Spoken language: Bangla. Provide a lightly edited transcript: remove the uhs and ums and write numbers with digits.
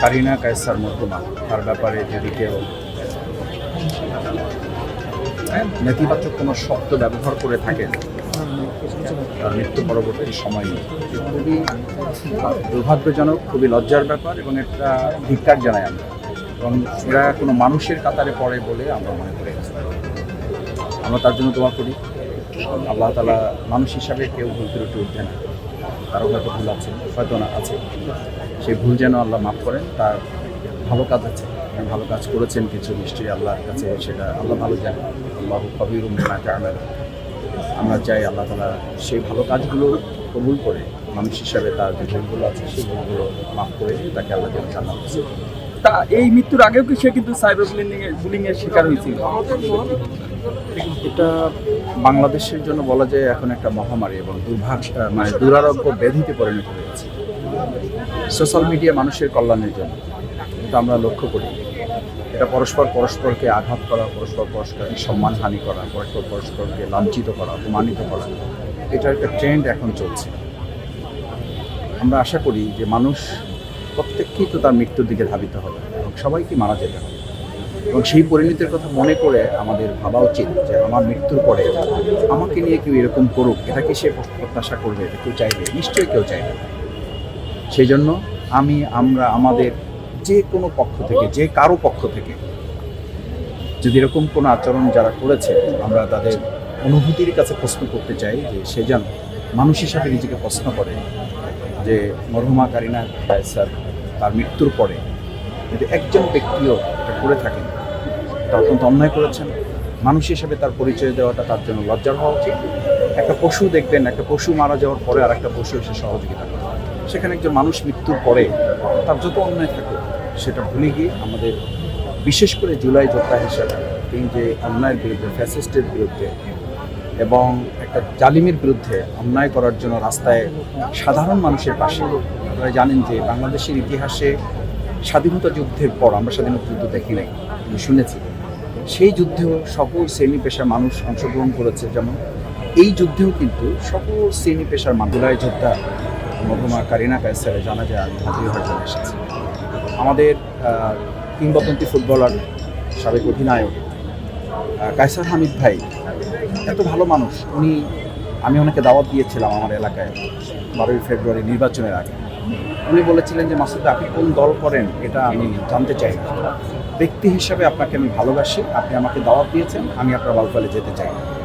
কারিনা কায়সার মর্তুমা, তার ব্যাপারে যদি কেউ নেতিবাচক কোনো শব্দ ব্যবহার করে থাকেন, তার মৃত্যু পরবর্তী সময় নেই, খুবই দুর্ভাগ্যজনক, খুবই লজ্জার ব্যাপার এবং একটা ধিক্কার জানাই আমরা। এবং এরা কোনো মানুষের কাতারে পড়ে বলে আমরা মনে করি। আমরা তার জন্য দোয়া করি, আল্লাহ তাআলা মানুষ হিসাবে কেউ ভুল ত্রুটি উঠবে না, তারও হয়তো ভুল আছে, হয়তো না আছে, সেই ভুল যেন আল্লাহ মাফ করেন। তার ভালো কাজ আছে, ভালো কাজ করেছেন কিছু, নিশ্চয়ই আল্লাহর কাছে সেটা আল্লাহ ভালো জানেন। আল্লাহ কবিরুম বিমা তা'মালুন। আমরা চাই আল্লাহ তাআলা সেই ভালো কাজগুলো কবুল করে মানুষ হিসাবে তার যে ভুলগুলো আছে সেই ভুলগুলো মাফ করে তাকে আল্লাহ যেন জান্নাত নসিব করেন। তা এই মৃত্যুর আগেও কি সে কিন্তু সাইবার বুলিংয়ের শিকার হয়েছিল? এটা বাংলাদেশের জন্য বলা যায় এখন একটা মহামারী এবং দুরারোগ্য ব্যাধিতে পরিণত হয়েছে। সোশ্যাল মিডিয়া মানুষের কল্যাণের জন্য, এটা আমরা লক্ষ্য করি। এটা পরস্পরকে আঘাত করা, পরস্পরকে সম্মানহানি করা, পরস্পরকে লাঞ্ছিত করা, অপমানিত করা, এটার একটা ট্রেন্ড এখন চলছে। আমরা আশা করি যে মানুষ প্রত্যেককেই তো তার মৃত্যুর দিকে ধাবিত হবে এবং সবাইকে মারা যেতে হবে, এবং সেই পরিণতির কথা মনে করে আমাদের ভাবা উচিত যে আমার মৃত্যুর পরে আমাকে নিয়ে কেউ এরকম করুক, এটা কি সে প্রত্যাশা করবে? এটা কেউ চাইবে? নিশ্চয়ই কেউ চাইবে। সেই জন্য আমরা আমাদের যে কোনো পক্ষ থেকে, যে কারো পক্ষ থেকে যদি এরকম কোনো আচরণ যারা করেছে, আমরা তাদের অনুভূতির কাছে প্রশ্ন করতে চাই যে সে যেন মানুষ হিসাবে নিজেকে প্রশ্ন করে যে মরহুমা কারিনা কায়সার তার মৃত্যুর পরে যদি একজন ব্যক্তিও এটা করে থাকেন, তা অত্যন্ত অন্যায় করেছেন। মানুষ হিসাবে তার পরিচয় দেওয়াটা তার জন্য লজ্জার হওয়া উচিত। একটা পশু দেখবেন, একটা পশু মারা যাওয়ার পরে আর একটা পশু এসে সহযোগিতা করে, সেখানে একজন মানুষ মৃত্যুর পরে তার যত অন্যায় থাকুক সেটা ভুলে গিয়ে আমাদের বিশেষ করে জুলাই যোদ্ধা হিসাবে তিনি যে অন্যায়ের বিরুদ্ধে, ফ্যাসিস্টের বিরুদ্ধে এবং একটা জালিমের বিরুদ্ধে অন্যায় করার জন্য রাস্তায় সাধারণ মানুষের পাশে। আপনারা জানেন যে বাংলাদেশের ইতিহাসে স্বাধীনতা যুদ্ধের পর আমরা স্বাধীনতা যুদ্ধ দেখি নাই, আমি শুনেছি, সেই যুদ্ধেও সকল শ্রেণী পেশার মানুষ অংশগ্রহণ করেছে। যেমন এই যুদ্ধেও কিন্তু সকল শ্রেণী পেশার জুলাই যোদ্ধা মরহুমা কারিনা কায়সারের জানাজায় আমি হাজির হওয়ার জন্য এসেছি। আমাদের কিংবদন্তি ফুটবলার, সাবেক অধিনায়ক কায়সার হামিদ ভাই এত ভালো মানুষ। আমি ওনাকে দাওয়াত দিয়েছিলাম আমার এলাকায় 12ই ফেব্রুয়ারি নির্বাচনের আগে। উনি বলেছিলেন যে মাসুদ, আপনি কোন দল করেন এটা আমি জানতে চাই না, ব্যক্তি হিসাবে আপনাকে আমি ভালোবাসি, আপনি আমাকে দাওয়াত দিয়েছেন, আমি আপনার বাউফলে যেতে চাই।